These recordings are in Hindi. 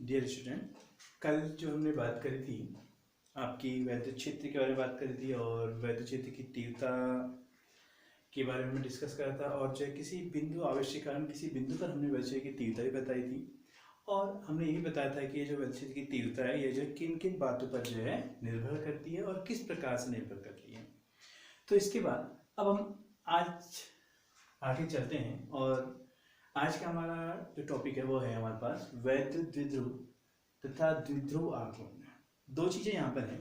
डियर स्टूडेंट, कल जो हमने बात करी थी आपकी वैद्युत क्षेत्र के बारे में बात करी थी और वैद्युत क्षेत्र की तीव्रता के बारे में डिस्कस करा था और जो है किसी बिंदु आवश्यक कारण किसी बिंदु पर हमने वैद्युत क्षेत्र की तीव्रता भी बताई थी और हमने ये भी बताया था कि ये जो वैद्युत क्षेत्र की तीव्रता है ये जो किन किन बातों पर जो है निर्भर करती है और किस प्रकार से निर्भर करती है। तो इसके बाद अब हम आज आगे चलते हैं और आज का हमारा जो टॉपिक है वो है हमारे पास वैद्युत द्विध्रुव तथा द्विध्रुव आघूर्ण। दो चीजें यहाँ पर हैं,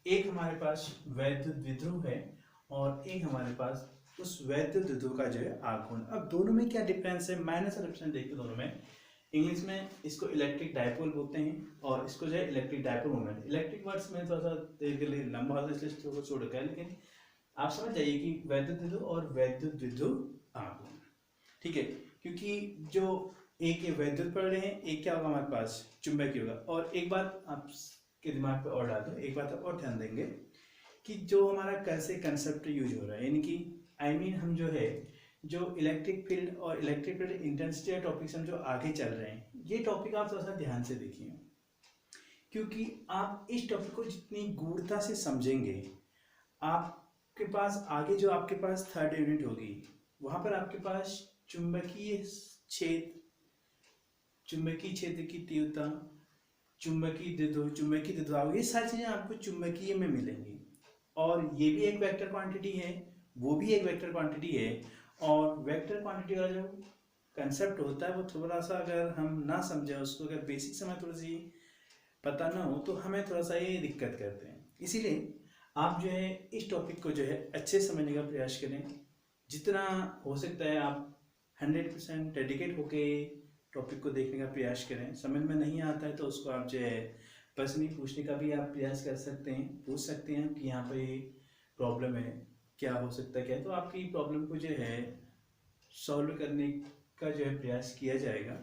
एक हमारे पास वैद्युत द्विध्रुव है और एक हमारे पास उस वैद्युत द्विध्रुव का जो है आघूर्ण। अब दोनों में क्या डिफरेंस है, माइनस और डिफरेंस देखते दोनों में। इंग्लिश में इसको इलेक्ट्रिक डायपोल बोलते हैं और इसको जो है electric dipole moment. Electric words में थोड़ा सा देर के लिए लंबा होता है इसलिए इसको छोड़ रखा है, लेकिन आप समझ जाइए कि वैद्युत द्विध्रुव और वैद्युत द्विध्रुव आघूर्ण, ठीक है। क्योंकि जो एक ये वैद्युत पढ़ रहे हैं, एक क्या होगा हमारे पास चुंबकीय होगा। और एक बात आपके दिमाग पे और डाल दो, एक बात आप और ध्यान देंगे कि जो हमारा कैसे कंसेप्ट यूज हो रहा है, यानी कि हम जो है जो इलेक्ट्रिक फील्ड और इलेक्ट्रिक फील्ड इंटेंसिटी टॉपिक्स हम जो आगे चल रहे हैं, ये टॉपिक आप थोड़ा सा ध्यान से देखिए, क्योंकि आप इस टॉपिक को जितनी गूढ़ता से समझेंगे, आपके पास आगे जो आपके पास थर्ड यूनिट होगी वहां पर आपके पास चुंबकीय क्षेत्र की तीव्रता, चुंबकीय द्विध्रुव, ये सारी चीजें आपको चुंबकीय में मिलेंगी। और ये भी एक वेक्टर क्वांटिटी है, वो भी एक वेक्टर क्वांटिटी है। और वेक्टर क्वांटिटी का जो कंसेप्ट होता है वो थोड़ा सा अगर हम ना समझे उसको, अगर बेसिक समय थोड़ी सी पता ना हो तो हमें थोड़ा सा ये दिक्कत करते हैं। इसीलिए आप जो है इस टॉपिक को जो है अच्छे समझने का प्रयास करें, जितना हो सकता है आप 100% डेडिकेट होके टॉपिक को देखने का प्रयास करें। समझ में नहीं आता है तो उसको आप जो है पर्सनली पूछने का भी आप प्रयास कर सकते हैं, पूछ सकते हैं कि यहाँ पे प्रॉब्लम है, क्या हो सकता है, क्या तो आपकी प्रॉब्लम को जो है सॉल्व करने का जो है प्रयास किया जाएगा।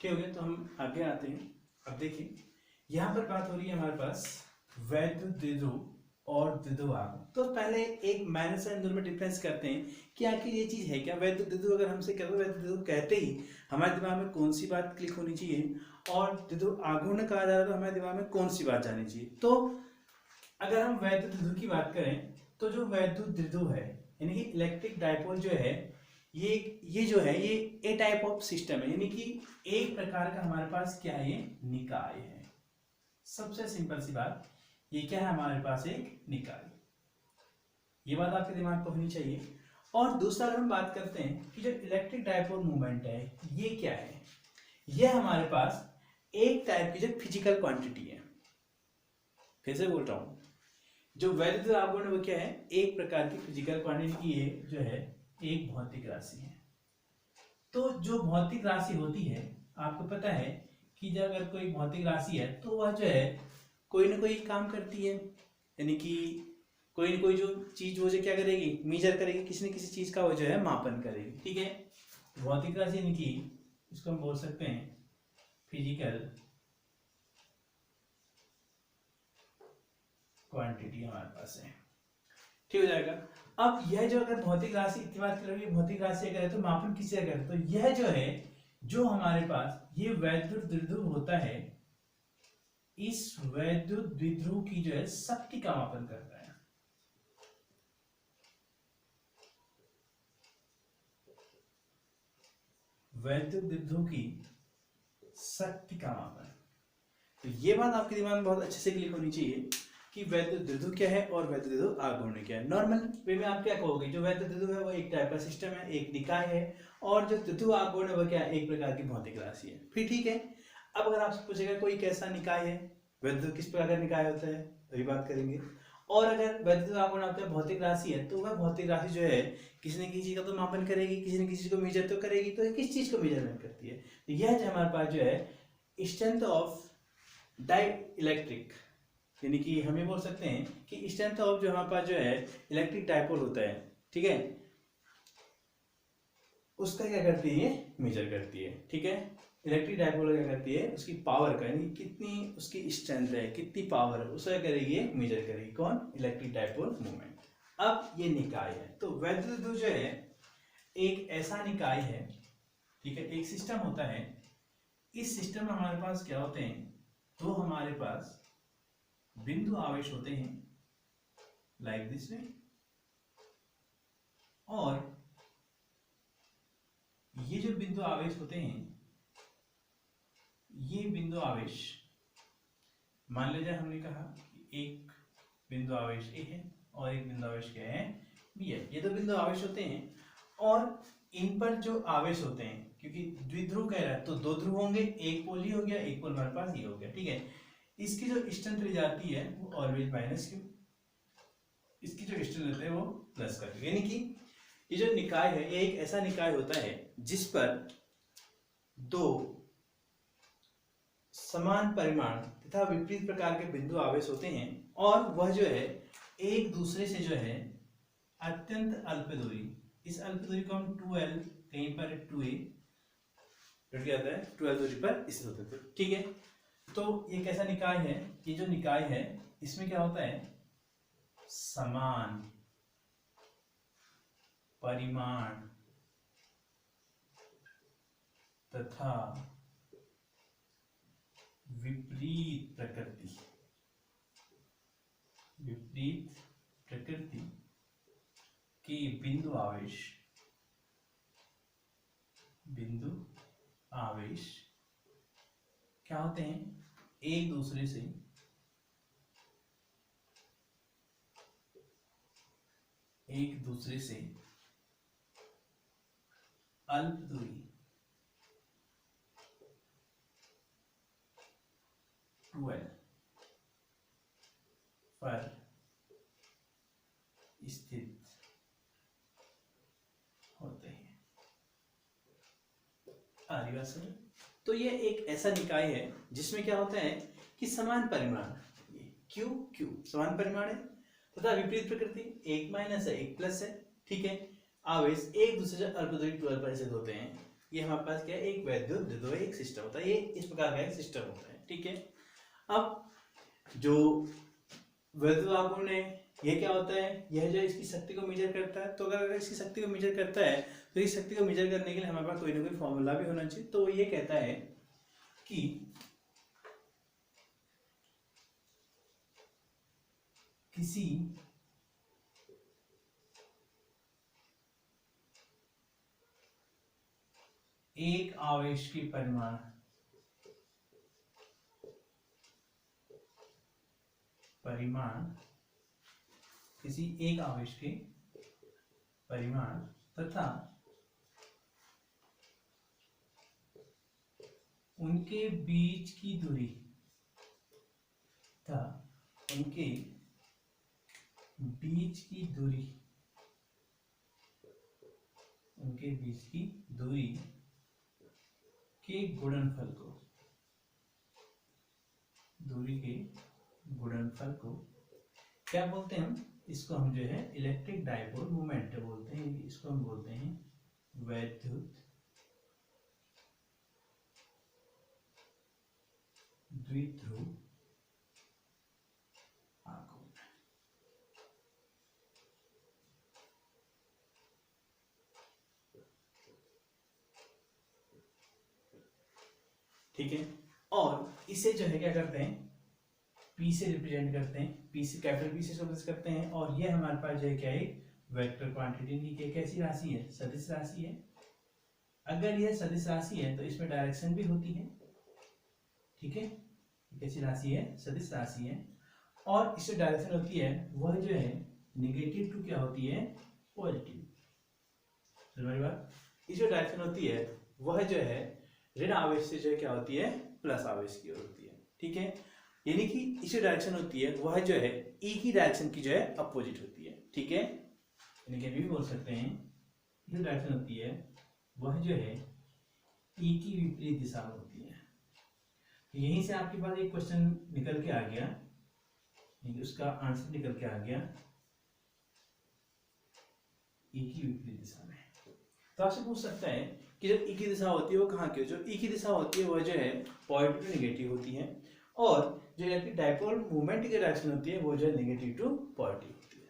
ठीक हो गया, तो हम आगे आते हैं। अब देखिए यहाँ पर बात हो रही है हमारे पास वैद्युत द्विध्रुव और द्विध्रुव आघूर्ण। तो पहले एक माइनस और दोनों में डिफरेंस करते हैं कि आखिर ये चीज है क्या। वैद्युत द्विध्रुव अगर हमसे कहते हैं, वैद्युत द्विध्रुव कहते ही हमारे दिमाग में कौन सी बात क्लिक होनी चाहिए, और द्विध्रुव आघूर्ण कहा जा रहा है तो हमारे दिमाग में कौन सी बात जानी चाहिए। तो अगर हम वैद्युत द्विध्रुव की बात करें तो जो वैद्युत द्विध्रुव है यानी कि इलेक्ट्रिक डायपोल जो है, ये जो है ये ए टाइप ऑफ सिस्टम है, यानी कि एक प्रकार का हमारे पास क्या है, ये निकाय है। सबसे सिंपल सी बात, ये क्या है हमारे पास, एक निकाय। ये बात आपके दिमाग पर होनी चाहिए। और दूसरा अगर हम बात करते हैं कि जो इलेक्ट्रिक डायपोल मूवमेंट है ये क्या है, ये हमारे पास एक टाइप की जो फिजिकल क्वांटिटी है। फिर से बोल रहा हूं, जो वैद्युत आघूर्ण वो क्या है, एक प्रकार की फिजिकल क्वांटिटी है, जो है एक भौतिक राशि है। तो जो भौतिक राशि होती है, आपको पता है कि जब अगर कोई भौतिक राशि है तो वह जो है कोई ना कोई काम करती है, यानी कि कोई ना कोई जो चीज वो जो क्या करेगी, मेजर करेगी, किसी न किसी चीज का वो जो है मापन करेगी। ठीक है, भौतिक राशि यानी कि इसको हम बोल सकते हैं फिजिकल क्वांटिटी हमारे पास है। ठीक हो जाएगा। अब यह जो अगर भौतिक राशि इतनी बात कर रही है, भौतिक राशि अगर है तो मापन किससे करें, तो यह जो है जो हमारे पास ये वैद्युत द्विध्रुव होता है, इस वैद्युत द्विध्रुव की जो है शक्ति का मापन करता है। वैद्युत द्विध्रुव की शक्ति का मापन, तो ये बात आपके दिमाग में बहुत अच्छे से क्लिक होनी चाहिए कि वैद्युत द्विध्रुव क्या है और वैद्युत द्विध्रुव आघूर्ण क्या है। नॉर्मल वे में आप क्या कहोगे, जो वैद्युत द्विध्रुव है वो एक टाइप का सिस्टम है, एक निकाय है, और जो द्विध्रुव आघूर्ण है वो क्या है, एक प्रकार की भौतिक राशि है। फिर ठीक है, अब अगर आपसे पूछेगा कोई कैसा निकाय है, वैद्युत किस प्रकार का निकाय होता है, वही बात करेंगे। और अगर वैद्युत आघूर्ण आपका भौतिक राशि है तो वह भौतिक राशि जो है किसी न किसी चीज का तो मापन करेगी, किसी न किसी चीज को मेजर तो करेगी। तो किस चीज को मेजरमेंट करती है, तो यह जो हमारे पास जो है स्ट्रेंथ ऑफ डाई इलेक्ट्रिक, यानी कि हम ये बोल सकते हैं कि स्ट्रेंथ ऑफ जो हमारे पास जो है इलेक्ट्रिक डायपोल होता है, ठीक है, उसका क्या करती है, ये मेजर करती है। ठीक है, इलेक्ट्रिक डायपोल क्या करती है, उसकी पावर का, यानी कितनी उसकी स्ट्रेंथ है, कितनी पावर है, उसका करेगी, ये मेजर करेगी। कौन, इलेक्ट्रिक डायपोल मूवमेंट। अब ये निकाय है, तो वैद्युत द्विध्रुव जो है एक ऐसा निकाय है, ठीक है, एक सिस्टम होता है इस सिस्टम में हमारे पास क्या होते हैं, तो हमारे पास बिंदु आवेश होते हैं लाइक दिस वे, और ये जो बिंदु आवेश होते हैं, ये बिंदु आवेश मान लीजिए हमने कहा कि एक बिंदु आवेश ए है और एक बिंदु आवेश क्या है, बी है। ये दो बिंदु आवेश होते हैं और इन पर जो आवेश होते हैं, क्योंकि द्विध्रुव कह रहा है तो दो ध्रुव होंगे, एक पोल ही हो गया, एक पोल हमारे पास ये हो गया, ठीक है। इसकी जो ईस्टर्न त्रिज्याति है वो ऑलवेज माइनस क्यू, इसकी जो ईस्टर्न रहता है वो प्लस का, यानी कि ये जो निकाय है ये एक ऐसा निकाय होता है जिस पर दो समान परिमाण तथा विपरीत प्रकार के बिंदु आवेश होते हैं और वह जो है एक दूसरे से जो है अत्यंत अल्प दूरी, इस अल्प दूरी को हम 2l, कहीं पर 2a रट गया है, 12 दूरी पर स्थित होते थे, ठीक है। तो ये कैसा निकाय है, ये जो निकाय है इसमें क्या होता है, समान परिमाण तथा विपरीत प्रकृति के बिंदु आवेश क्या होते हैं, एक दूसरे से अल्प दूरी 12 पर स्थित होते हैं। तो ये एक ऐसा निकाय है जिसमें क्या होता है कि समान परिमाण, क्यू समान परिमाण है तथा विपरीत प्रकृति, एक माइनस है एक प्लस है, ठीक है। आवेश एक दूसरे से अल्प दूरी 12 पर स्थित होते हैं। ये हमारे पास क्या है, एक वैद्युत द्विध्रुवीय सिस्टम होता है, ये इस प्रकार का एक सिस्टम होता है, ठीक है। अब जो वैद्युत आघूर्ण है ये क्या होता है, यह जो इसकी शक्ति को मेजर करता है, तो अगर इसकी शक्ति को मेजर करता है तो इस शक्ति को मेजर करने के लिए हमारे पास कोई ना कोई फॉर्मूला भी होना चाहिए। तो ये कहता है कि किसी एक आवेश के परिमाण किसी एक आवेश के परिमाण तथा उनके बीच की दूरी के गुणनफल को क्या बोलते हैं, हम इसको हम जो है इलेक्ट्रिक डाइपोल मोमेंट बोलते हैं, इसको हम बोलते हैं वैद्युत द्विध्रुव आघूर्ण, ठीक है। और इसे जो है क्या करते हैं, P से रिप्रेजेंट करते हैं, P से कैपिटल P से रिप्रेजेंट करते हैं, और ये हमारे पास जो है क्या है, वेक्टर क्वांटिटी की कैसी राशि है, सदिश राशि है। अगर यह सदिश राशि है तो इसमें डायरेक्शन भी होती है, ठीक है। कैसी राशि है, सदिश राशि है, और इससे डायरेक्शन होती है वह जो है नेगेटिव टू क्या होती है, पॉजिटिव। समझ बात, इसमें डायरेक्शन होती है वह जो है ऋण आवेश से जो है क्या होती है, प्लस आवेश की ओर होती है, ठीक है। यानी कि इसे डायरेक्शन होती है वह जो है ई की डायरेक्शन की जो है अपोजिट होती है, ठीक है। यानी कि भी बोल सकते हैं जो डायरेक्शन होती है वह जो है ई की विपरीत दिशा में होती है। यहीं से आपके पास एक क्वेश्चन निकल के आ गया, उसका आंसर निकल के आ गया ई की विपरीत दिशा में। तो आपसे पूछ सकता है कि जो ई की दिशा होती है वो कहाँ की, जो ई की दिशा होती है वह जो है पॉजिटिव टू नेगेटिव होती है, और जो इलेक्ट्रिक डाइपोल मूवमेंट की डायरेक्शन होती है वो जो है नेगेटिव टू पॉजिटिव होती है,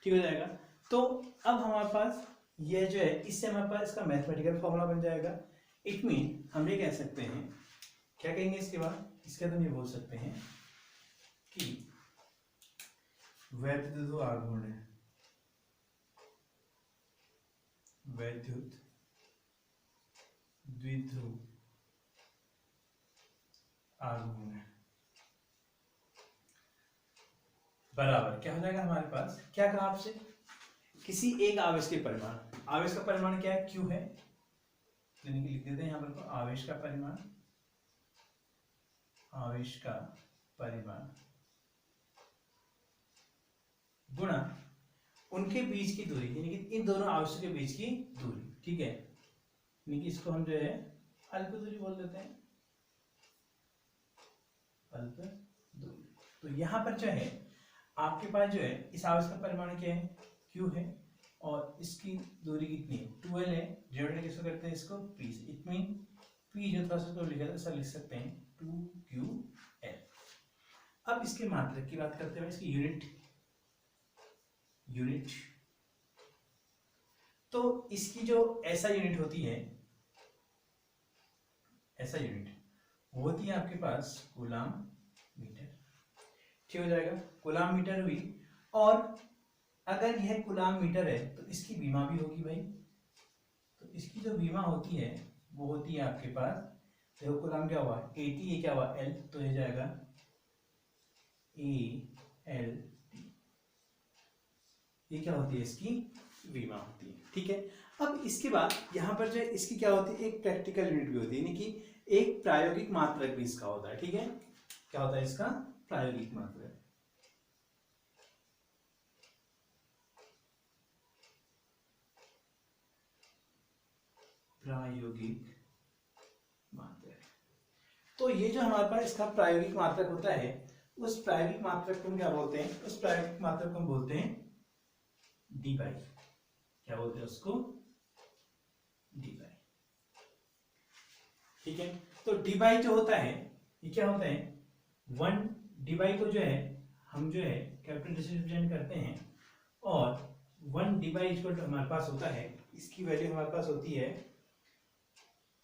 ठीक हो जाएगा। तो अब हमारे पास यह जो है, इससे हमारे पास इसका मैथमेटिकल फॉर्मूला बन जाएगा। इट मीन हम ये कह सकते हैं क्या कहेंगे इसके बाद? इसके बाद हम ये बोल सकते हैं कि वैद्युत आघूर्ण, वैद्युत द्विध्रुव आघूर्ण बराबर क्या हो जाएगा हमारे पास? क्या कहा आपसे? किसी एक आवेश के परिमाण, आवेश का परिमाण क्या है? Q है, यानी कि लिख देते हैं यहाँ पर आवेश का परिमाण, आवेश का परिमाण गुणा उनके बीच की दूरी, यानी कि इन दोनों आवेशों के बीच की दूरी, ठीक है, यानी कि इसको हम जो है अल्प दूरी बोल देते हैं, अल्प दूरी। तो यहाँ पर जो है आपके पास जो है इस आवेश का परिमाण क्या है? Q है, और इसकी दूरी कितनी है? 12 है। डिवाइड किसको करते हैं? इसको P से। इट मीन P जो था उसको लिखा था, ऐसा लिख सकते हैं 2QL। अब इसके मात्रक की बात करते हैं, इसकी यूनिट, तो इसकी जो ऐसा यूनिट होती है, ऐसा यूनिट वो होती है आपके पास कूलाम मीटर, ठीक हो जाएगा, कूलाम मीटर हुई। और अगर यह कूलाम मीटर है तो इसकी विमा भी होगी भाई, तो इसकी जो विमा होती है वो होती है आपके पास, देखो कूलाम क्या हुआ 80, ये क्या हुआ L, तो ये जाएगा AL, ये क्या होती है? इसकी विमा होती है, ठीक है। अब इसके बाद यहाँ पर जो है इसकी क्या होती है? एक प्रैक्टिकल यूनिट भी होती है, यानी कि एक प्रायोगिक मात्रक भी इसका होता है, ठीक है। क्या होता है इसका? प्रायोगिक मात्रक। प्रायोगिक मात्रक, तो ये जो हमारे पास इसका प्रायोगिक मात्रक होता है, उस प्रायोगिक मात्रक को हम क्या बोलते हैं? उस प्रायोगिक मात्रक को हम बोलते हैं डी बाई, क्या बोलते हैं उसको? डी बाई, ठीक है। तो डी बाई जो होता है ये क्या होता है? 1 डी बाई को जो है हम जो है कैपिटल से रिप्रेजेंट करते हैं, और 1 डी बाई इक्वल टू हमारे पास होता है, इसकी वैल्यू हमारे पास होती है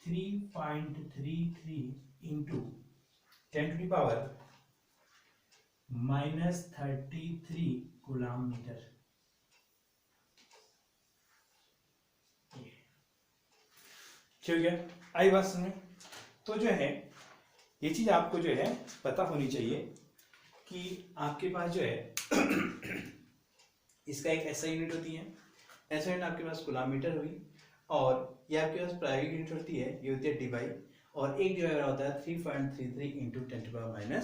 3.33 इंटू 10⁻³ कूलाम मीटर। ठीक है, आई बात समझ? तो जो है ये चीज आपको जो है पता होनी चाहिए कि आपके पास जो है इसका एक ऐसा यूनिट होती है, ऐसा यूनिट आपके पास कूलाम मीटर हुई, और ये आपके पास प्रायोगिक यूनिट होती है, ये होती है डी बाई, और एक डिवाइड होता है 3.33 इंटू 10⁻³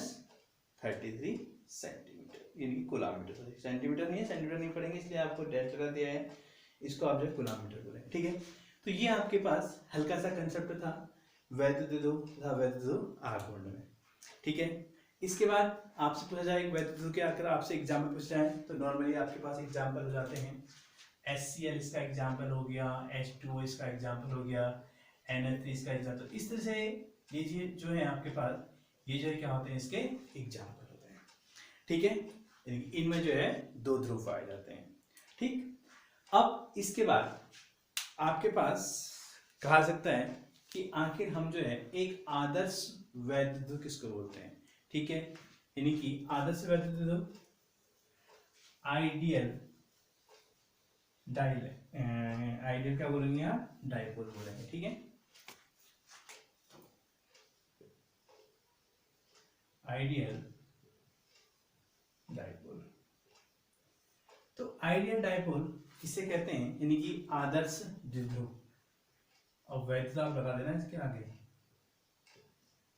सेंटीमीटर, यानी कूलाम मीटर। सेंटीमीटर नहीं है, सेंटीमीटर नहीं पढ़ेंगे इसलिए आपको डैश लगा दिया है, इसको आप जो है कूलाम मीटर बोलेंगे, ठीक है। तो ये आपके पास हल्का सा कंसेप्ट था वैद्युत आघूर्ण में, ठीक है। इसके बाद आपसे पूछा जाए वैद्युत के अगर आपसे एग्जाम्पल पूछ जाए तो नॉर्मली आपके पास एग्जाम्पल हो जाते हैं HCl इसका एग्जाम्पल हो गया, H2O इसका एग्जाम्पल हो गया, NH3 इसका एग्जाम्पल। तो इस तरह से ये चीज जो है आपके पास, ये जो है क्या होते हैं? इसके एग्जाम्पल होते हैं, ठीक है। इनमें जो है 2 ध्रुव पाए जाते हैं, ठीक। अब इसके बाद आपके पास कहा सकता है कि आखिर हम जो है एक आदर्श वैद्युत किसको बोलते हैं, ठीक है, यानी कि आदर्श वैद्युत, आइडियल आइडियल क्या बोलेंगे आप? डाइपोल बोलेंगे, ठीक है। आइडियल डाइपोल, तो आइडियल डाइपोल किसे कहते हैं? यानी कि आदर्श द्विध्रुव, और वैद्युत आप लगा देना इसके आगे,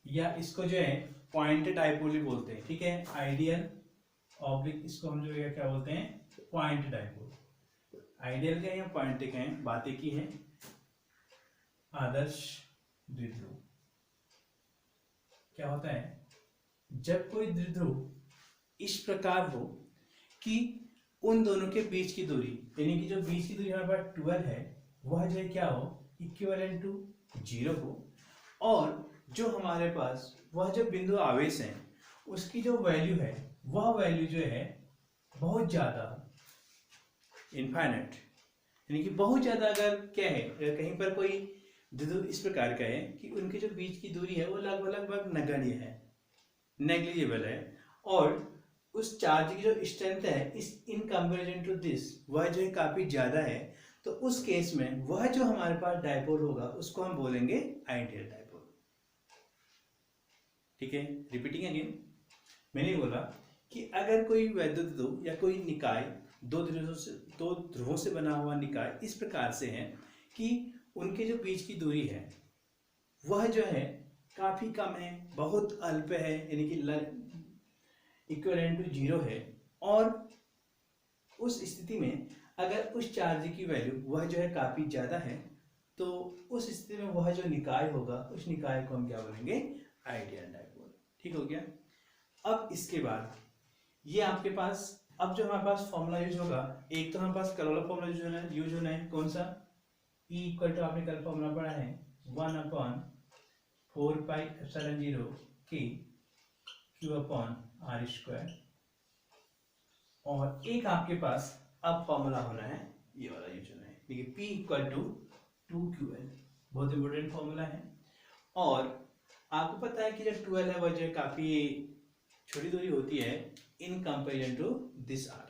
या इसको जो है पॉइंट डाइपोल भी बोलते हैं, ठीक है। आइडियल ऑब्लिक, इसको हम जो है क्या बोलते हैं? Point dipole. आइडियल क्या है या पॉइंट क्या है? बात एक ही है। आदर्श द्विध्रुव क्या होता है? जब कोई द्विध्रुव इस प्रकार हो कि उन दोनों के बीच की दूरी, यानी कि जो बीच की दूरी हमारे पास 12 है, वह जो है क्या हो? इक्विवेलेंट टू 0 हो, और जो हमारे पास वह जो बिंदु आवेश है उसकी जो वैल्यू है, वह वैल्यू जो है बहुत ज्यादा, इनफाइनाइट, यानी कि बहुत ज्यादा अगर क्या है, अगर कहीं पर कोई द्विध्रुव इस प्रकार का है कि उनके जो बीच की दूरी है वो लगभग लगभग नगण्य है, नेग्लिजिबल है, और उस चार्ज की जो स्ट्रेंथ है इस इन कंपेरिजन टू दिस वह जो है काफी ज्यादा है। तो उस केस में वह जो हमारे पास डायपोल होगा उसको हम बोलेंगे आइडियल डायपोल। ठीक है, रिपीटिंग अगेन, मैंने बोला कि अगर कोई वैद्युत ध्रुव या कोई निकाय दो ध्रुवों से बना हुआ निकाय इस प्रकार से है कि उनके जो बीच की दूरी है वह जो है काफी कम है, बहुत अल्प है, यानी कि इक्विवेलेंट टू जीरो है, और उस स्थिति में अगर उस चार्ज की वैल्यू वह जो है काफी ज्यादा है, तो उस स्थिति में वह जो निकाय होगा उस निकाय को हम क्या बोलेंगे, आइडियल डायपोल। ठीक हो गया। अब इसके बाद ये आपके पास, अब जो हमारे पास फॉर्मूला यूज होगा, एक तो हमारे पास कलोला फॉर्मूला यूज होना है, कौन सा, E इक्वल टू आपने कल फॉर्मूला पढ़ा है 1/4πε0 k Q/r², और एक आपके पास अब फॉर्मूला होना है ये वाला यूज होना है, देखिए P इक्वल टू 2QL, बहुत इंपॉर्टेंट फॉर्मूला है। और आपको पता है कि जो 12 है वह जो काफी छोटी दूरी होती है in comparison to this r।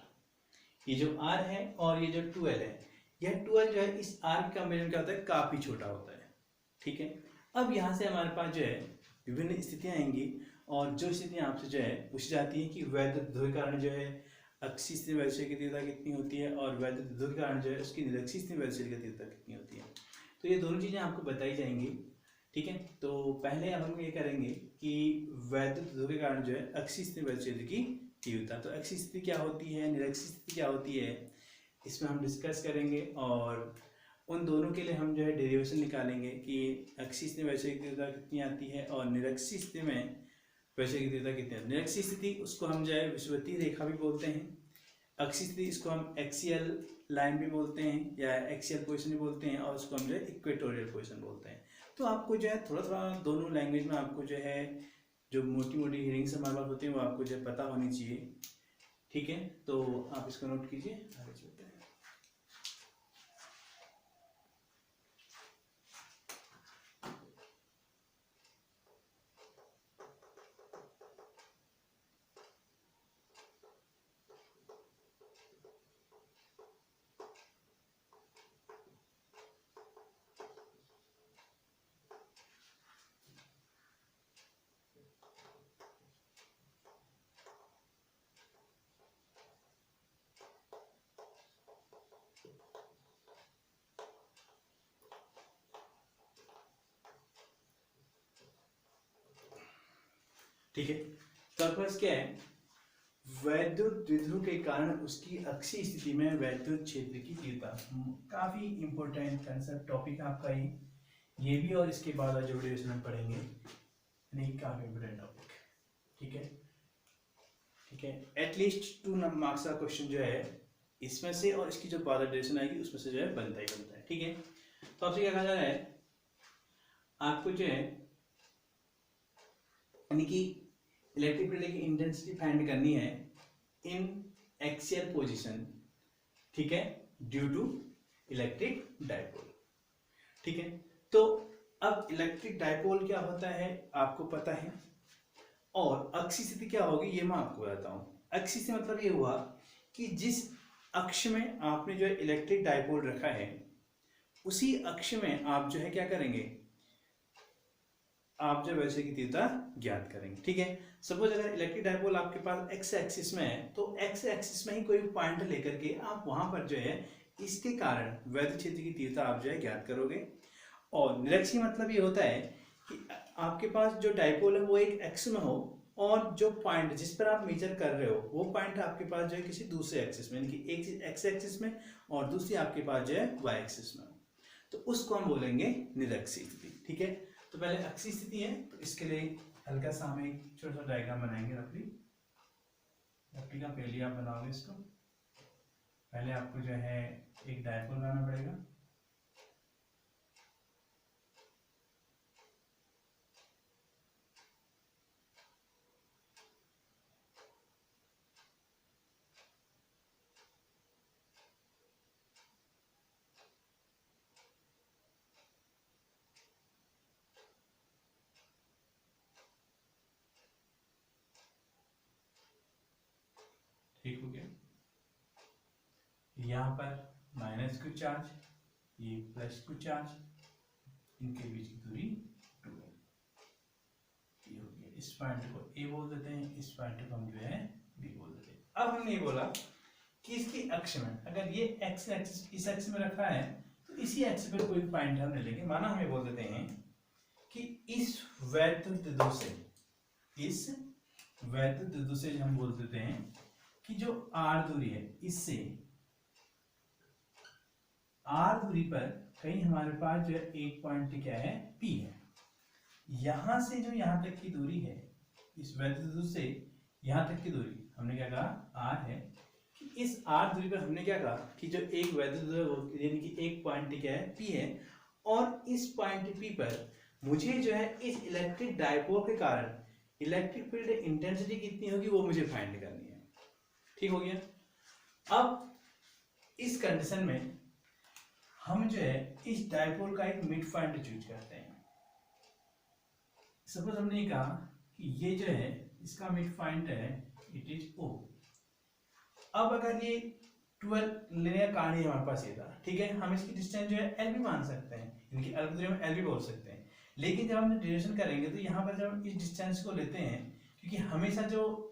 ये जो r है और ये जो 12 है, यह 12 जो है इस r के कंपेरिजन क्या होता है, काफी छोटा होता है। ठीक है, अब यहाँ से हमारे पास जो है विभिन्न स्थितियां आएंगी, और जो स्थितियां आपसे जो है पूछी जाती है कि वैद्युत ध्रुव के कारण जो है अक्षीय स्थिति वैद्युत की तीव्रता कितनी होती है, और वैद्युत ध्रुव के कारण जो है उसकी निरक्षीय स्थिति वैद्युत की तीव्रता कितनी होती है। तो ये दोनों चीजें आपको बताई जाएंगी। ठीक है, तो पहले हम ये करेंगे कि वैद्युत ध्रुव के कारण जो है अक्षीय स्थिति वैद्युत की तीव्रता, तो अक्षीय स्थिति क्या होती है, निरक्षीय स्थिति क्या होती है, इसमें हम डिस्कस करेंगे, और उन दोनों के लिए हम जो है डेरिवेशन निकालेंगे कि अक्षीय स्थिति में वैश्विक की तीव्रता कितनी आती है और निरक्षीय स्थिति में वैश्विक की तीव्रता कितनी है। निरक्षीय स्थिति उसको हम जो है विषुवतीय रेखा भी बोलते हैं, अक्षीय स्थिति इसको हम एक्सियल लाइन भी बोलते हैं या एक्सियल पोजिशन भी बोलते हैं, और उसको हम जो है इक्वेटोरियल पोजिशन बोलते हैं। तो आपको जो है थोड़ा थोड़ा दोनों लैंग्वेज में आपको जो है जो मोटी मोटी हियरिंग्स हमारे पास होती है वो आपको जो है पता होनी चाहिए। ठीक है, तो आप इसको नोट कीजिए, आगे चलते हैं। ठीक है, तो आपके पास क्या है, वैद्युत द्विध्रुव के कारण उसकी अक्षीय स्थिति में वैद्युत क्षेत्र की तीव्रता, काफी इंपॉर्टेंट कंसेप्ट टॉपिक है आपका ये भी, और इसके बाद जो डेरिवेशन हम पढ़ेंगे, नहीं काफी इंपॉर्टेंट टॉपिक। ठीक है, ठीक है, एटलीस्ट 2 मार्क्स का क्वेश्चन जो है इसमें से, और इसकी जो बाद डेरिवेशन आएगी उसमें से जो है बनता ही बनता है। ठीक है, तो आपसे क्या कहा जा रहा है, आपको जो है यानी कि इलेक्ट्रिक फील्ड की इंटेंसिटी फाइंड करनी है इन एक्सियल पोजीशन। ठीक है, ड्यू टू इलेक्ट्रिक डायपोल। ठीक है, तो अब इलेक्ट्रिक डायपोल क्या होता है आपको पता है, और अक्षीय स्थिति क्या होगी ये मैं आपको बताता हूं। अक्षीय स्थिति मतलब ये हुआ कि जिस अक्ष में आपने जो है इलेक्ट्रिक डायपोल रखा है उसी अक्ष में आप जो है क्या करेंगे, आप जो वैसे की तीव्रता ज्ञात करेंगे। ठीक है, सपोज अगर इलेक्ट्रिक डायपोल आपके पास एक्स एक्सिस में है, तो एक्स एक्सिस में ही कोई पॉइंट लेकर के आप वहां पर जो है इसके कारण वैद्युत क्षेत्र की तीव्रता आप जो है ज्ञात करोगे। और निरक्षीय मतलब ये होता है कि आपके पास जो डायपोल है वो एक एक्स में हो, और जो पॉइंट जिस पर आप मेजर कर रहे हो वो पॉइंट आपके पास जो है किसी दूसरे एक्सिस में, यानी कि एक एक्स एक्सिस में और दूसरी आपके पास जो है वाई एक्सिस में, तो उसको हम बोलेंगे निरक्षीय स्थिति। ठीक है, तो पहले अक्षीय स्थिति है, तो इसके लिए हल्का सा हम एक छोटा सा डायग्राम बनाएंगे। रफली का पहले आप बनाओगे इसको, पहले आपको जो है एक डायपोल बनाना पड़ेगा। ठीक हो गया। यहाँ पर माइनस क्यू चार्ज, ये प्लस क्यू चार्ज, इनके बीच की दूरी 2 ये हो गया। इस पॉइंट को ए बोल देते हैं, इस पॉइंट को हम जो है बी बोल देते हैं। अब हमने ये बोला कि इसकी अक्ष में, अगर ये एक्स एक्सिस इस अक्ष में रखा है तो इसी अक्ष पर कोई पॉइंट हम ले लेंगे। माना हम ये बोल देते हैं कि इस वैद्युत द्विध्रुव से, इस वैद्युत द्विध्रुव से हम बोल देते हैं कि जो आर दूरी है, इससे आर दूरी पर कहीं हमारे पास जो है एक पॉइंट क्या है, पी है। यहां से जो यहां तक की दूरी है, इस वैद्युत द्विध्रुव से यहां तक की दूरी हमने क्या कहा, आर है। कि इस आर दूरी पर हमने क्या कहा कि जो एक वैद्युत द्विध्रुव यानी कि एक पॉइंट क्या है, पी है, और इस पॉइंट पी पर मुझे जो है इस इलेक्ट्रिक डायपोल के कारण इलेक्ट्रिक फील्ड इंटेंसिटी कितनी होगी वो मुझे फाइंड करनी है। ठीक हो गया। अब इस कंडीशन में हम जो है इस डायपोल का एक मिड पॉइंट चूज करते हैं। सपोज हमने कहा कि ये जो है इसका मिड पॉइंट है, इट इज ओ। अब अगर ये 12 लेने का कारण हमारे पास ये था, ठीक है, हम इसकी डिस्टेंस जो है एल भी मान सकते हैं, इनकी अलग में एल भी बोल सकते हैं। लेकिन जब हम डेरिवेशन करेंगे तो यहाँ पर जब हम इस डिस्टेंस को लेते हैं, क्योंकि हमेशा जो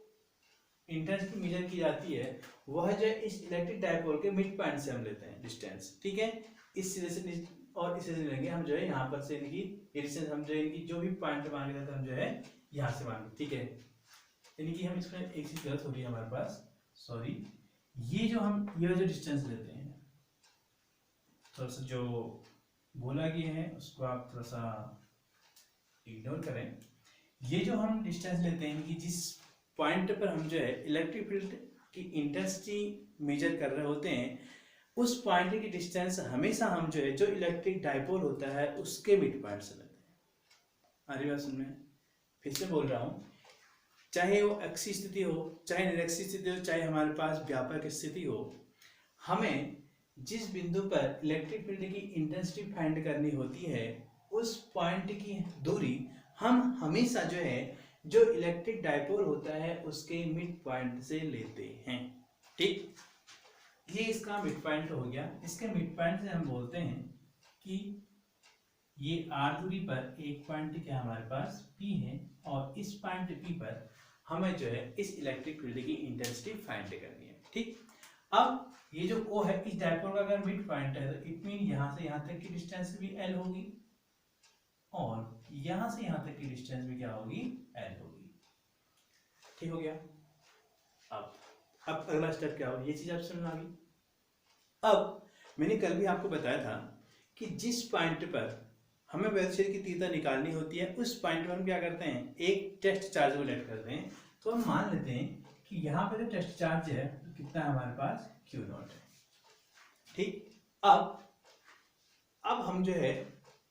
इंटेंसिटी मेजर की जाती है वह जो है इस इलेक्ट्रिक डायपोल के मिड पॉइंट से हम लेते हैं डिस्टेंस, ठीक है। इस सिरे से और इस सिरे से लेंगे हम जो है यहाँ पर से इनकी डिस्टेंस, हम जो है इनकी जो भी पॉइंट मान के हम जो है यहाँ से मानेंगे, ठीक है। यानी कि हम इसमें एक चीज गलत हो रही है हमारे पास, सॉरी, ये जो डिस्टेंस लेते हैं, थोड़ा सा जो बोला गया है उसको आप थोड़ा सा इग्नोर करें। ये जो हम डिस्टेंस लेते हैं कि जिस पॉइंट पर हम जो है इलेक्ट्रिक फील्ड की इंटेंसिटी मेजर कर रहे होते हैं, उस पॉइंट की डिस्टेंस हमेशा हम जो है जो इलेक्ट्रिक डायपोल होता है उसके मिड पॉइंट से लेते हैं। आ रही बात सुनने? फिर से बोल रहा हूँ, चाहे वो अक्षीय स्थिति हो, चाहे निरक्षीय स्थिति हो, चाहे हमारे पास व्यापक स्थिति हो, हमें जिस बिंदु पर इलेक्ट्रिक फील्ड की इंटेंसिटी फाइंड करनी होती है उस पॉइंट की दूरी हम हमेशा जो है जो इलेक्ट्रिक डायपोल होता है उसके मिड पॉइंट से लेते हैं। ठीक, ये इसका मिड पॉइंट हो गया। इसके मिड पॉइंट से हम बोलते हैं कि ये आर दूरी पर एक पॉइंट क्या हमारे पास पी है, और इस पॉइंट पी पर हमें जो है इस इलेक्ट्रिक फील्ड की इंटेंसिटी फाइंड करनी है। ठीक, अब ये जो ओ है इस डायपोल का अगर मिड पॉइंट है तो इट मीन यहाँ से यहाँ तक की डिस्टेंस भी एल होगी, और यहाँ से यहाँ तक की डिस्टेंस भी क्या होगी, एल होगी। ठीक हो गया। अब अगला स्टेप क्या होगा, ये चीज आप समझ आ गई। अब मैंने कल भी आपको बताया था कि जिस पॉइंट पर हमें वैद्युत क्षेत्र की तीव्रता निकालनी होती है उस पॉइंट पर हम क्या करते हैं, एक टेस्ट चार्ज को लेट करते हैं। तो हम मान लेते हैं कि यहाँ पर जो टेस्ट चार्ज है तो कितना है हमारे पास, Q0 है। ठीक, अब हम जो है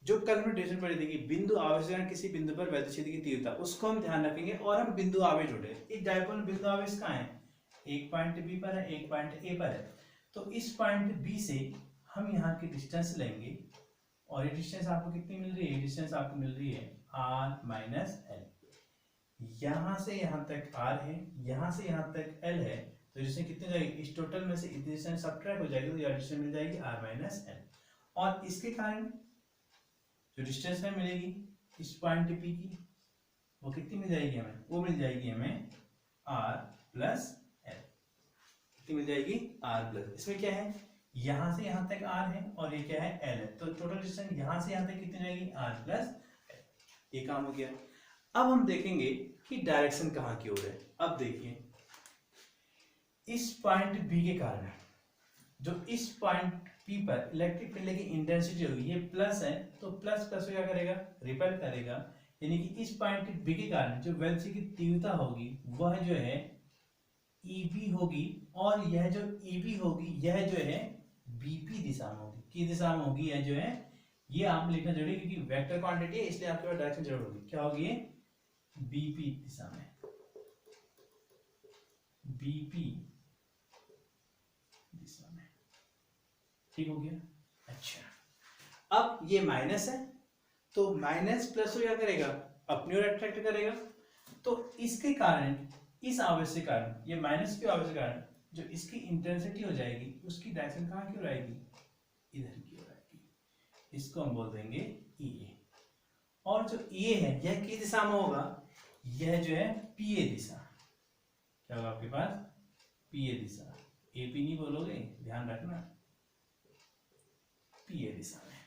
जो कल में डेफिनेशन पढ़ी थी कि बिंदु आवेश किसी बिंदु पर वैद्युत क्षेत्र की तीव्रता, उसको हम ध्यान रखेंगे और हम बिंदु आवेश जोड़े। इस डायपोल में बिंदु आवेश कहाँ है, एक पॉइंट बी पर है, एक पॉइंट ए पर है। तो इस पॉइंट बी से हम यहाँ की डिस्टेंस लेंगे, और ये डिस्टेंस आपको कितनी मिल रही है, डिस्टेंस आपको मिल रही है r माइनस एल। यहाँ से यहाँ तक r है, यहाँ से यहाँ तक l है, तो डिस्टेंस कितनी जाएगी, इस टोटल में से इतनी डिस्टेंस सब्ट्रैक्ट हो जाएगी तो यह डिस्टेंस मिल जाएगी r माइनस एल। और इसके कारण जो डिस्टेंस हमें मिलेगी इस पॉइंट पी की, वो कितनी मिल जाएगी हमें, वो मिल जाएगी हमें r प्लस एल। कितनी मिल जाएगी, r प्लस, इसमें क्या है, यहाँ से यहाँ तक r है और ये क्या है, l है, तो टोटल डिस्टेंस यहाँ से यहाँ तक कितनी जाएगी, r प्लस l। ये काम हो गया। अब हम देखेंगे कि डायरेक्शन कहाँ की ओर है। अब देखिए, इस पॉइंट B के कारण जो इस पॉइंट P पर इलेक्ट्रिक फील्ड की इंटेंसिटी होगी, ये प्लस है तो प्लस प्लस क्या करेगा, रिपेल करेगा। यानी कि इस पॉइंट B के कारण जो वैद्युत की तीव्रता होगी वह जो है EB होगी, और यह जो EB होगी यह जो है BP दिशा में होगी। किस दिशा में होगी, यह जो है, ये आप लिखना जरूरी क्योंकि वेक्टर क्वांटिटी है, इसलिए आपके पास डायरेक्शन जरूर होगी। क्या होगी, BP दिशा में, BP दिशा में। ठीक हो गया। अच्छा, अब ये माइनस है तो माइनस प्लस को क्या करेगा, अपनी ओर अट्रैक्ट करेगा। तो इसके कारण, इस आवेश के कारण, ये माइनस के आवेश के कारण जो इसकी इंटेंसिटी हो जाएगी उसकी डायरेक्शन कहाँ की ओर आएगी, इधर की ओर आएगी, इसको हम बोल देंगे ई ए। और जो ई ए है यह किस दिशा में होगा, यह जो है पी ए दिशा, क्या होगा आपके पास, P A Disha, A P नहीं बोलोगे, ध्यान रखना, पी ए दिशा में,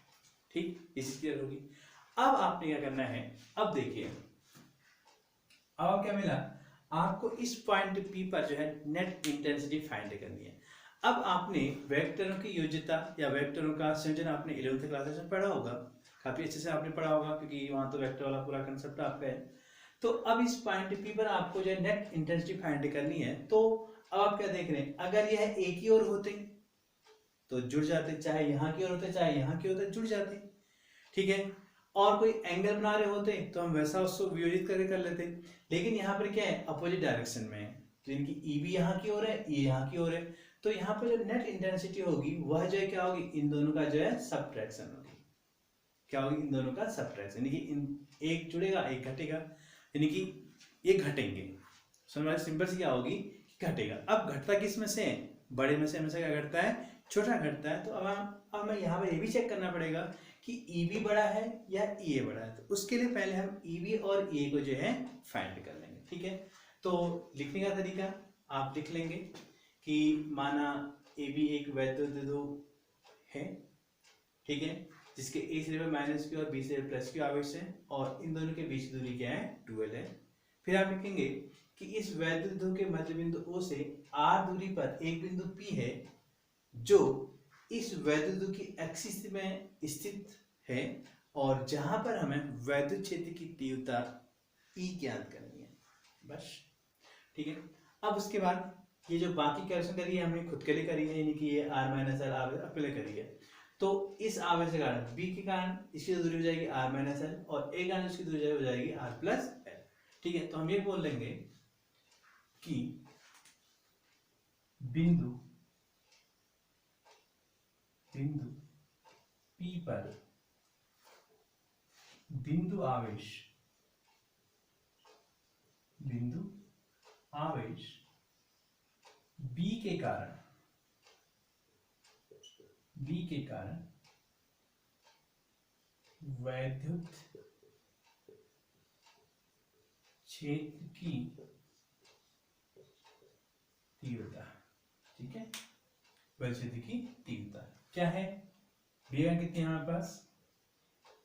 ठीक, इसी क्लियर होगी। अब आपने क्या करना है, अब देखिए, अब क्या मिला आपको, इस पॉइंट पी पर जो है नेट इंटेंसिटी फाइंड करनी है। अब आपने वेक्टरों की योज्यता या वेक्टरों का संयोजन आपने 11th क्लास में पढ़ा होगा, काफी अच्छे से आपने पढ़ा होगा, क्योंकि वहां तो वेक्टर वाला पूरा कंसेप्ट आपका है। तो अब इस पॉइंट पी पर आपको जो है नेट इंटेंसिटी फाइंड करनी है। तो अब आप क्या देख रहे हैं, अगर यह एक ही ओर होते तो जुड़ जाते, चाहे यहाँ की ओर होते चाहे यहाँ की होते, जुड़ जाते, ठीक है। और कोई एंगल बना रहे होते तो हम वैसा उसको वियोजित करके कर लेते, लेकिन यहाँ पर क्या है, अपोजिट डायरेक्शन में है, तो इनकी ई भी यहाँ की ओर है, ये यहाँ की ओर है, तो यहाँ पर जो नेट इंटेंसिटी होगी वह जो है क्या होगी, इन दोनों का जो है सबट्रैक्शन होगी, क्या होगी, इन दोनों का सबट्रैक्शन, यानी कि एक जुड़ेगा एक घटेगा, यानी कि ये घटेंगे, समझ, सिंपल सी क्या होगी, घटेगा। अब घटता किस में से है, बड़े में से हमेशा क्या घटता है, छोटा घटता है। तो अब हमें यहाँ पर ये भी चेक करना पड़ेगा कि ई बी बड़ा है या ई ए बड़ा है, तो उसके लिए पहले हम ई बी और ई ए को जो है फाइंड कर लेंगे, ठीक है। तो लिखने का तरीका आप लिख लेंगे कि माना ए बी एक वैद्युत है, ठीक है, जिसके ए सिरे पर माइनस की और बी सिरे प्लस की आवेश है, और इन दोनों के बीच की दूरी क्या है, 12 है। फिर आप लिखेंगे कि इस वैद्युत ध्रुव के मध्य बिंदु O से r दूरी पर एक बिंदु P है जो इस वैद्युत ध्रुव की एक्सिस में स्थित है, और जहां पर हमें वैद्युत क्षेत्र की तीव्रता E ज्ञात करनी है, बस, ठीक है। अब उसके बाद ये जो बाकी कैलकुलेशन करी है हमने खुद के लिए करी है, यानी कि ये r माइनस एल अपने करी है। तो इस आवेश के कारण B के कारण इसकी दूरी हो जाएगी r माइनस एल, और A के कारण इसकी दूरी हो जाएगी r प्लस एल, ठीक है। तो हम ये बोल लेंगे कि बिंदु P पर बिंदु आवेश B के कारण वैद्युत क्षेत्र की तीव्रता, ठीक है, वैद्युत क्षेत्र की तीव्रता क्या है, B का कितने हमारे पास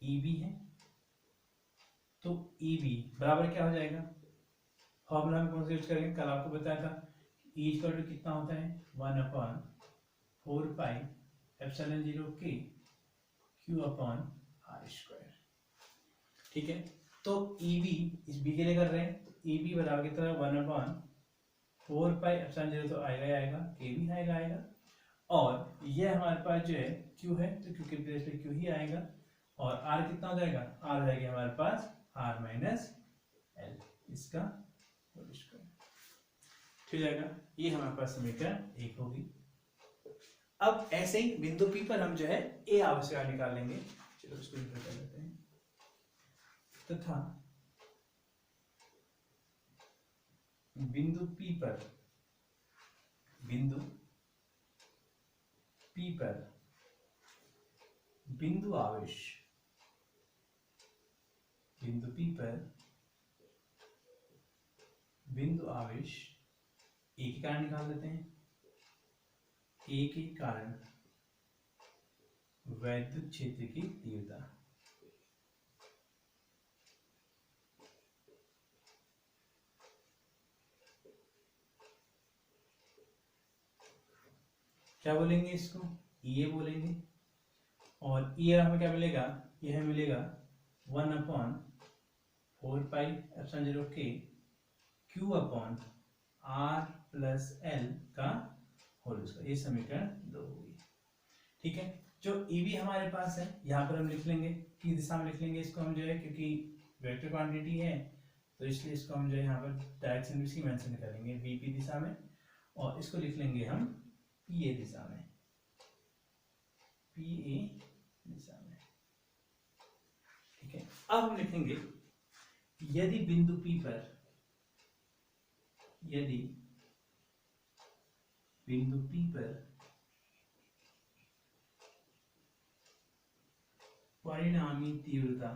EB है, तो EB बराबर क्या हो जाएगा, फॉर्मूला हम कौन सा यूज करेंगे, कल आपको बताया था, E इक्वल टू कितना होता है, 1/4 pi epsilon 0 K Q upon R square, ठीक है। तो EB इस B के लिए कर रहे हैं, तो EB बराबर कितना है, 1/4 पाई एप्सिलॉन 0, तो आएगा आएगा, K भी आएगा, और यह हमारे पास जो है Q है, तो Q के प्लेस पे Q ही आएगा, और R कितना हो जाएगा, R हो जाएगा हमारे पास R माइनस एल, इसका होल स्क्वायर, ठीक जाएगा। ये हमारे पास समीकरण 1 होगी। अब ऐसे ही बिंदु P पर हम जो है A आवश्यक निकाल लेंगे, चलो इसको कर लेते हैं, तथा बिंदु P पर बिंदु आवेश A के कारण निकाल देते हैं, A के कारण वैद्युत क्षेत्र की तीव्रता, क्या बोलेंगे इसको, ये बोलेंगे, और ये हमें क्या मिलेगा, यह मिलेगा 1/4 pi epsilon 0 K Q upon R plus L का होल स्क्वायर, ये समीकरण 2 होगी, ठीक है। जो EB हमारे पास है यहाँ पर हम लिख लेंगे, किस दिशा में लिख लेंगे इसको हम जो है, क्योंकि वेक्टर क्वांटिटी है तो इसलिए इसको हम जो है यहाँ पर डायरेक्शन इसकी मेंशन करेंगे VP दिशा में, और इसको लिख लेंगे हम PA दिशा में, ठीक है। अब हम लिखेंगे यदि बिंदु P पर बिंदु P पर परिणामी तीव्रता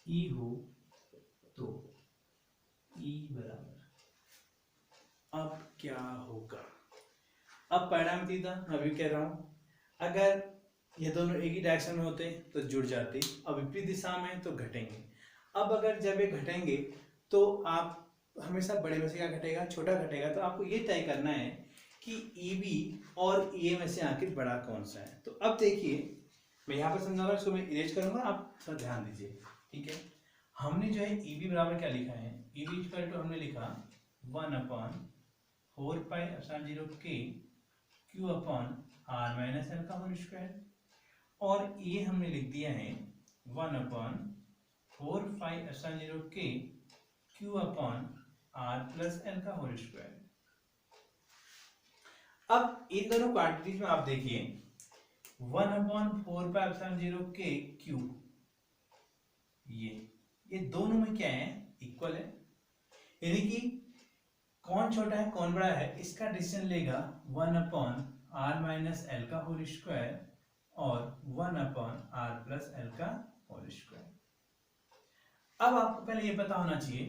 E हो तो E बराबर, अब क्या होगा? अब परिणामी तीव्रता अभी कह रहा हूं, अगर ये दोनों एक ही डायरेक्शन में होते तो जुड़ जाते, अब विपरीत दिशा में तो घटेंगे। अब अगर जब ये घटेंगे तो आप हमेशा बड़े में से क्या घटेगा? छोटा घटेगा। तो आपको ये तय करना है कि EB और EA में से आखिर बड़ा कौन सा है। तो अब देखिए, मैं यहाँ पर समझाऊंगा, इसको मैं इरेज करूंगा, आप थोड़ा ध्यान दीजिए, ठीक है। हमने जो है EB बराबर क्या लिखा है? EB इक्वल टू हमने लिखा 1/4πε0K Q upon R minus L का होल स्क्वायर, और ये हमने लिख दिया है 1/4πε0K Q upon R plus L का होल स्क्वायर। अब इन दोनों क्वांटिटीज में आप देखिए 1/4πε0K Q, ये दोनों में क्या है? इक्वल है, यानी कि कौन छोटा है कौन बड़ा है इसका डिसीजन लेगा 1/R माइनस L का होल स्क्वायर और 1/R प्लस L का होल स्क्वायर। अब आपको पहले ये पता होना चाहिए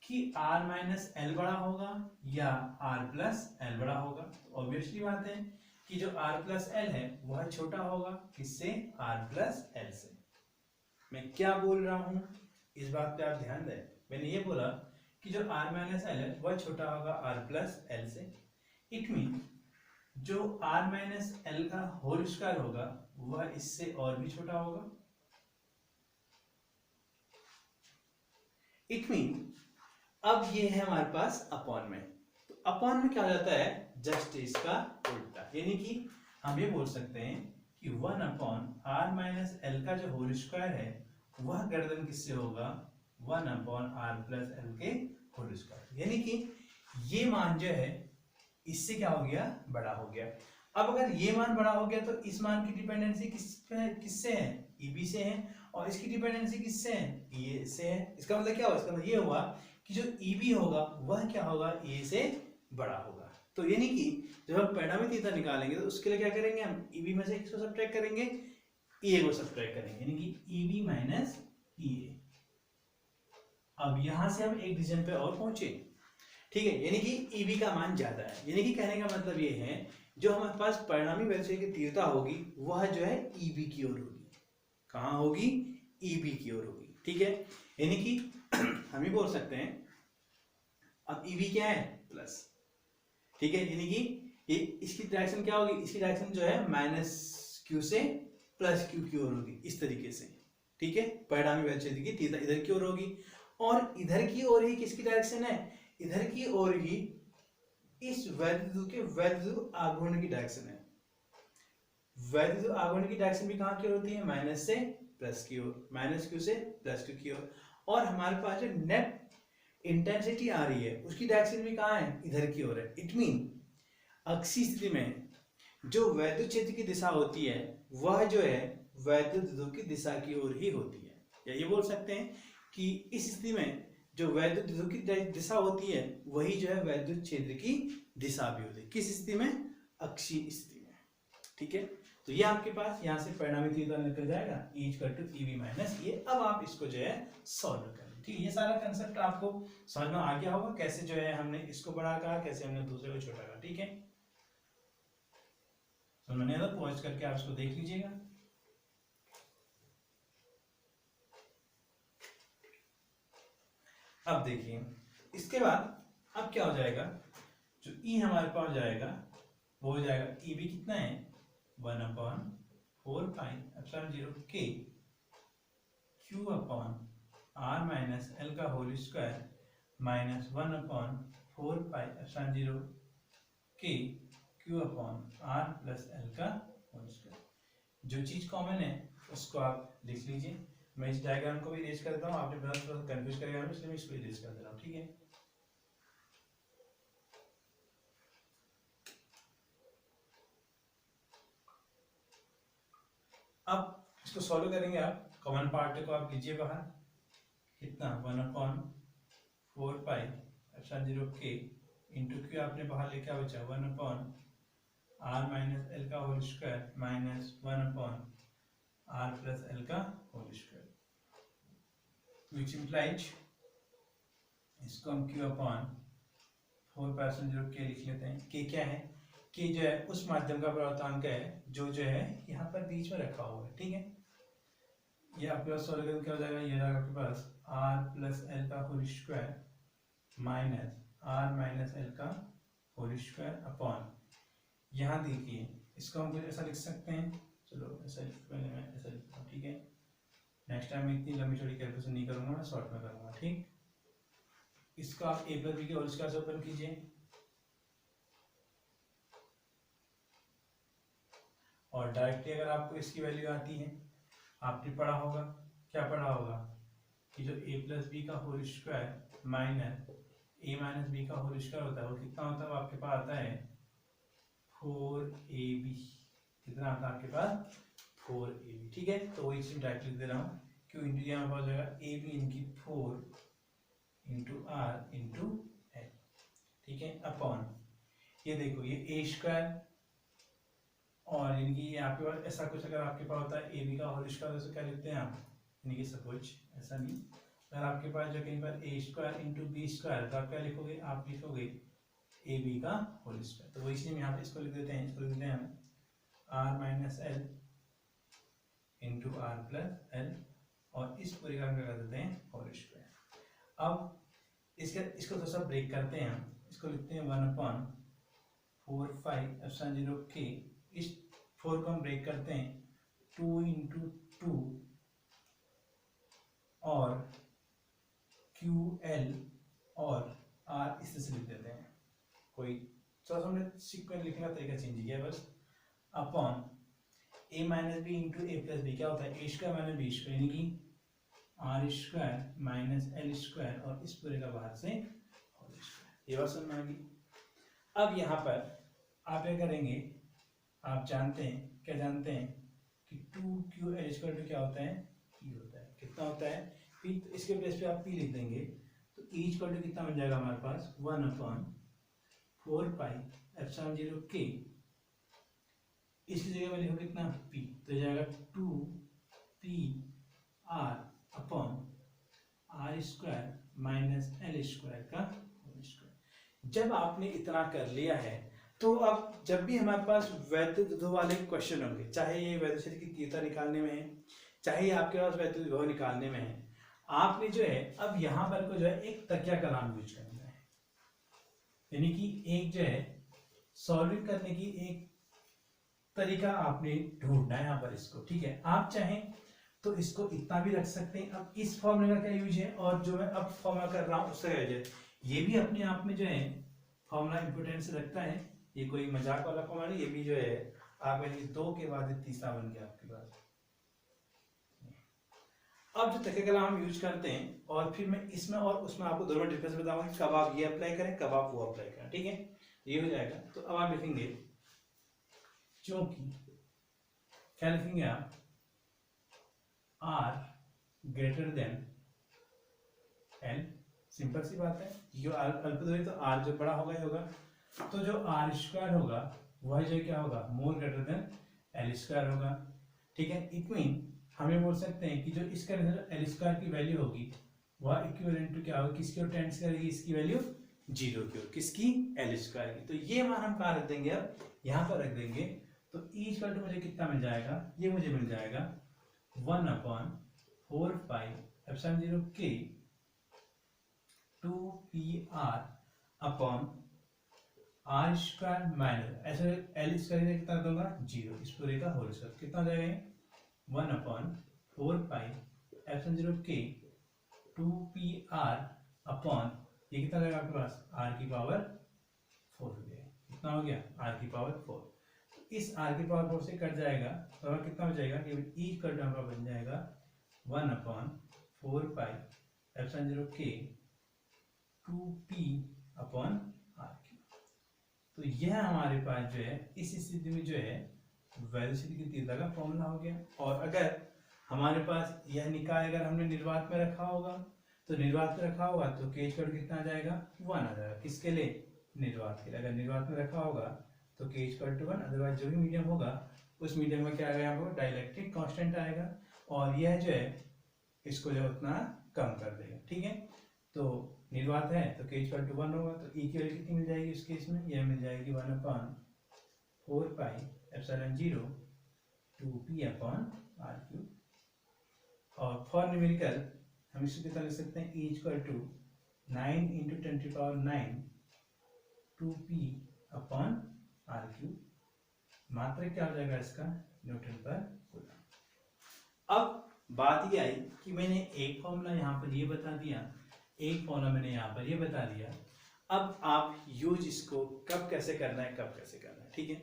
कि R माइनस L बड़ा होगा या R प्लस L बड़ा होगा। तो ऑब्वियसली बात है कि जो R प्लस L है वह छोटा होगा, किससे? R प्लस L से। मैं क्या बोल रहा हूं इस बात पे आप ध्यान दें। मैंने ये बोला कि जो R माइनस L है वह छोटा होगा R प्लस L से। इट मीन जो R माइनस L का होल स्क्वायर होगा वह इससे और भी छोटा होगा। इट मीन अब ये है हमारे पास अपॉन में, तो अपॉन में क्या हो जाता है? जस्ट इसका उल्टा, यानी कि हम ये बोल सकते हैं कि 1/R माइनस L का जो होल स्क्वायर है वह गर्दन किससे होगा? 1/R प्लस L के होल स्क्वायर, यानी कि ये मान जो है इससे क्या हो गया? बड़ा हो गया। अब अगर ये मान बड़ा हो गया तो इस मान की डिपेंडेंसी किससे है? EB से है, और इसकी डिपेंडेंसी किससे है? EA से है। इसका मतलब क्या हुआ? इसका मतलब ये हुआ कि जो EB होगा वह क्या होगा? EA से बड़ा होगा। तो यानी कि जब हम परिणामी तीव्रता निकालेंगे तो उसके लिए क्या करेंगे? हम EB में से किसको सब्ट्रैक्ट करेंगे? EA को सब्ट्रैक्ट करेंगे, यानी कि EB माइनस EA। अब यहां से हम एक डिसीजन पे और पहुंचे, ठीक है, यानी कि EB का मान ज्यादा है, यानी कि कहने का मतलब ये है जो हमारे पास परिणामी वेलोसिटी की तीव्रता होगी वह जो है EB की ओर होगी। कहाँ होगी? EB की ओर होगी, ठीक है। यानी कि हम ही बोल सकते हैं, अब EB क्या है? प्लस, ठीक है, यानी कि ये इसकी डायरेक्शन क्या होगी? इसकी डायरेक्शन जो है माइनस Q से प्लस Q की ओर होगी, इस तरीके से, ठीक है। परिणामी वेलोसिटी की तीव्रता इधर की ओर होगी, और इधर की ओर ही किसकी डायरेक्शन है? इधर की ओर ही इस वैद्युत के वैद्युत आघूर्ण की डायरेक्शन है। वैद्युत आघूर्ण की डायरेक्शन भी कहाँ की ओर होती है? माइनस से प्लस की ओर, माइनस Q से प्लस Q की ओर। और हमारे पास जो नेट इंटेंसिटी आ रही है उसकी डायरेक्शन भी कहाँ है? इधर की ओर है। इट मीन अक्षीय स्थिति में जो वैद्युत क्षेत्र की दिशा होती है वह जो है वैद्युत विद्युत की दिशा की ओर ही होती है, या ये बोल सकते हैं कि इस स्थिति में जो वैद्युत विद्युत की दिशा होती है वही जो है वैद्युत क्षेत्र की दिशा भी होती है। किस स्थिति में? अक्षीय स्थिति में, ठीक है। तो ये आपके पास यहाँ से परिणामी तीव्रता निकल जाएगा E = EB माइनस EA। अब आप इसको जो है सॉल्व करें, ठीक है। ये सारा कंसेप्ट आपको समझ में आ गया होगा, कैसे जो है हमने इसको बड़ा कहा, कैसे हमने दूसरे को छोटा कहा, ठीक है। तो मैंने तो पॉज करके आप इसको देख लीजिएगा। अब देखिए इसके बाद अब क्या हो जाएगा? जो E हमारे पास जाएगा वो हो जाएगा EB कितना है? 1/4πε0K Q upon R minus L का whole square minus 1/4πε0K Q upon R plus L का होल स्क्वायर। जो चीज कॉमन है उसको आप लिख लीजिए। मैं इस डायग्राम को भी इरेज करता हूँ, आपने थोड़ा कंफ्यूज करेगा इसलिए मैं इसको इरेज कर दे रहा हूँ, ठीक है। अब इसको सॉल्व करेंगे आप, कॉमन पार्ट को आप लीजिए बाहर, कितना? 1/4 4 pi epsilon 0 k into Q आपने बाहर लिखा बचा 1 अपॉन आर माइनस एल का whole square minus 1 upon R plus L का होल स्क्वायर, विच इम्प्लाइज इसको हम Q upon 4 pi epsilon 0 k लिख लेते हैं। k क्या है? k जो है उस माध्यम का प्रवर्तांक है जो है यहाँ पर बीच में रखा हुआ है, ठीक है। ये आपके पास सॉल्व करके क्या हो जाएगा, ये जाएगा आपके पास r प्लस एल का whole square minus r minus L का होल स्क्वायर अपॉन, यहाँ देखिए इसको हम कुछ ऐसा लिख सकते हैं, चलो ऐसा पहले मैं ऐसा लिखता हूँ, ठीक है। नेक्स्ट टाइम मैं इतनी लंबी चौड़ी कैलकुलेशन नहीं करूँगा, मैं शॉर्ट में करूँगा, ठीक। इसको आप a प्लस बी के होल स्क्वायर से ओपन कीजिए और डायरेक्टली अगर आपको इसकी वैल्यू आती है, आपने पढ़ा होगा, क्या पढ़ा होगा कि जो a प्लस बी का whole square minus a minus B का होल स्क्वायर होता है वो कितना होता है, वो आपके पास आता है 4ab। कितना आता है आपके पास 4ab, ठीक है। तो वही चीज डायरेक्ट लिख दे रहा हूँ, क्यों इंटू यहाँ पर हो जाएगा ab इनकी 4 इंटू आर इंटू एल, ठीक है, अपॉन ये देखो ये a स्क्वायर और इनकी आपके पास ऐसा कुछ अगर आपके पास होता है ए बी का होल स्क्वायर, तो क्या लिखते हैं आप, यानी कि सपोज ऐसा नहीं, अगर आपके पास जो कहीं पर ए स्क्वायर इंटू बी स्क्वायर, तो आप क्या लिखोगे, आप लिखोगे ए बी का होल स्क्वायर। तो वही इसलिए यहाँ पे इसको लिख देते हैं, इसको लिख देते हैं हम R minus L into R plus L और इस पूरे का हम क्या कर देते हैं होल स्क्वायर। अब इसको थोड़ा सा ब्रेक करते हैं हम, इसको लिखते हैं 1 अपॉन 4 पाई एप्सिलॉन 0 k, इस 4 को हम ब्रेक करते हैं 2 इंटू 2 और क्यू एल और आर इस तरह से लिख देते हैं, कोई थोड़ा सा हमने सीक्वेंस लिखने का तरीका चेंज किया बस, upon A minus B into A plus B, क्या होता है A square minus B square, यानी कि R square minus L square और इस पूरे का बाहर से होल स्क्वायर। ये बात समझ में आ गई। अब यहाँ पर आप क्या करेंगे, आप जानते हैं, क्या जानते हैं कि 2q_l स्क्वायर क्या होता है, p होता है। कितना होता है p, तो इसके प्लेस पे आप p लिख देंगे तो e इक्वल टू कितना बन जाएगा हमारे पास 1 अपॉन 4 पाई एप्सिलॉन 0 k, इसकी जगह में लिखो कितना p, तो जाएगा 2p r upon r square minus L square का होल स्क्वायर। जब आपने इतना कर लिया है तो अब जब भी हमारे पास वैद्युत विभव वाले क्वेश्चन होंगे, चाहे ये वैद्युत क्षेत्र की तीव्रता निकालने में है, चाहे आपके पास वैद्युत विभव निकालने में है, आपने जो है अब यहाँ पर को जो है एक तकिया कलाम यूज करना है, यानी कि एक जो है सॉल्विंग करने की एक तरीका आपने ढूंढना है यहाँ पर इसको, ठीक है। आप चाहें तो इसको इतना भी रख सकते हैं। अब इस फॉर्मूले का क्या यूज है और जो मैं अब फॉर्मूला कर रहा हूँ उसका यूज है, ये भी अपने आप में जो है फॉर्मूला इंपोर्टेंस रखता है, ये कोई मजाक वाला फॉर्मूला नहीं, ये भी जो है आप 2 के बाद तीसरा बन गया आपके पास। अब जो तकिया कलाम हम यूज करते हैं और फिर मैं इसमें और उसमें आपको दोनों डिफरेंस बताऊंगा, कब आप ये अप्लाई करें कब आप वो अप्लाई करें, ठीक है। ये हो जाएगा तो अब आप लिखेंगे, क्योंकि क्या लिखेंगे आप r greater than l, simple सी बात है, जो अल्पदूरी तो r जो बड़ा होगा ही होगा, तो जो r स्क्वायर होगा वह जो क्या होगा मोर ग्रेटर देन l स्क्वायर होगा, ठीक है। इट मीन हमें बोल सकते हैं कि जो इसका एल स्क्वायर की वैल्यू होगी वह इक्विवेलेंट टू क्या होगी, किसकी ओर टेंड्स करेगी, इसकी वैल्यू 0 की ओर, किसकी एल स्क्वायर की। तो ये मान हम कहाँ रख देंगे, अब यहाँ पर रख देंगे, तो ई इक्वल टू मुझे कितना मिल जाएगा, ये मुझे मिल जाएगा 1 upon 4 pi epsilon 0 k 2pr upon R square minus ऐसे एल स्क्वायर कितना दूंगा 0, इस पूरे का होल स्क्वायर कितना हो जाएगा 1 upon 4 pi epsilon 0 k 2pr upon ये कितना रहेगा आपके पास r की पावर 4 हो गया, कितना हो गया r की पावर 4। इस r की पावर 4 से कट जाएगा तो कितना हो जाएगा, e कट बन जाएगा 1 upon 4 pi epsilon 0 k 2p upon r की। तो यह हमारे पास जो है इस स्थिति में जो है वेलोसिटी की तीव्रता का फॉर्मूला हो गया। और अगर हमारे पास यह निकाय अगर हमने निर्वात में रखा होगा तो निर्वात में रखा होगा तो के इक्वल कितना आ जाएगा, 1 आ जाएगा। किसके लिए, निर्वात के लिए। अगर निर्वात में रखा होगा तो के इक्वल टू 1, अदरवाइज जो भी मीडियम होगा उस मीडियम में क्या आएगा, यहाँ पर डाइलेक्ट्रिक कांस्टेंट आएगा और यह जो है इसको जो उतना कम कर देगा। ठीक है, तो निर्वात है तो के इक्वल टू 1 होगा, तो ई की वैल्यू कितनी मिल जाएगी उस केस में, यह मिल जाएगी 1/4 pi epsilon 0 2p upon R cube. और फॉर न्यूमेरिकल हम इसको कितना लिख सकते हैं, E equal to 9 into 10⁹ 2p upon R cube. मात्रा क्या हो जाएगा इसका, न्यूटन पर कूलम। अब बात ये आई कि मैंने एक फॉर्मूला यहाँ पर ये बता दिया, एक फॉर्मूला मैंने यहाँ पर ये बता दिया। अब आप यूज इसको कब कैसे करना है, कब कैसे करना है। ठीक है,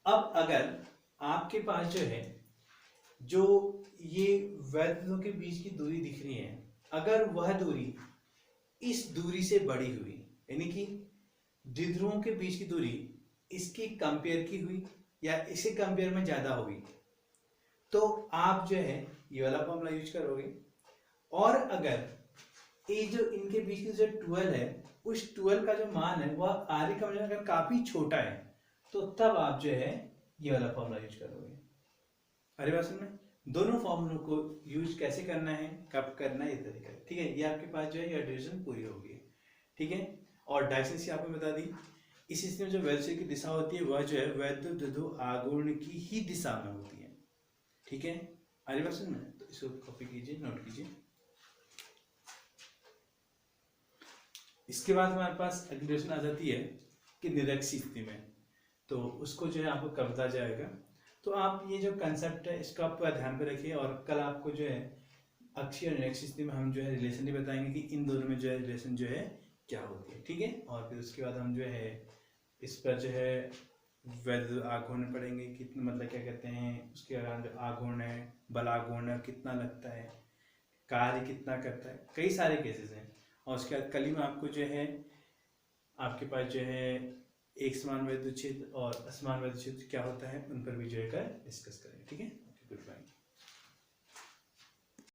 अब अगर आपके पास जो है जो ये वैद्यों के बीच की दूरी दिख रही है, अगर वह दूरी इस दूरी से बड़ी हुई, यानी कि द्विध्रुवों के बीच की दूरी इसकी कंपेयर की हुई या इसे कंपेयर में ज्यादा हुई, तो आप जो है ये वाला फॉर्मूला यूज करोगे। और अगर ये जो इनके बीच की जो 12 है, उस 12 का जो मान है वह आर का मान अगर काफी छोटा है, तो तब आप जो है ये वाला फॉर्मूला यूज करोगे। अरे बात सुन में, दोनों फॉर्मूलों को यूज कैसे करना है, कब करना है, ये तरीका है। ठीक है, ये आपके पास जो है ये डिवीजन पूरी होगी। ठीक है, और डायसेंस आपको बता दी, इस स्थिति में जो वैद्युत की दिशा होती है वह जो है वैद्युत द्विध्रुव आघूर्ण की ही दिशा में होती है। ठीक है, अरे बात सुन में, तो इसको कॉपी कीजिए, नोट कीजिए। इसके बाद हमारे पास अगली डिवीजन आ जाती है कि निरक्षीय स्थिति में, तो उसको जो है आपको कब बताया जाएगा। तो आप ये जो कंसेप्ट है इसको आप ध्यान पे रखिए, और कल आपको जो है अक्षीय और निरक्षीय स्थिति में हम जो है रिलेशन भी बताएंगे कि इन दोनों में जो है रिलेशन जो है क्या होती है। ठीक है, और फिर उसके बाद हम जो है इस पर जो है वैद्युत आघूर्ण पढ़ेंगे, कितना मतलब क्या कहते हैं, उसके अलावा जो आघूर्ण है, बल आघूर्ण है, कितना लगता है, कार्य कितना करता है, कई सारे केसेस हैं। और उसके बाद कल ही में आपको जो है आपके पास जो है एक समान वैद्युत क्षेत्र और असमान वैद्युत क्षेत्र क्या होता है, उन पर भी जो है डिस्कस करेंगे। ठीक है, गुड बाय।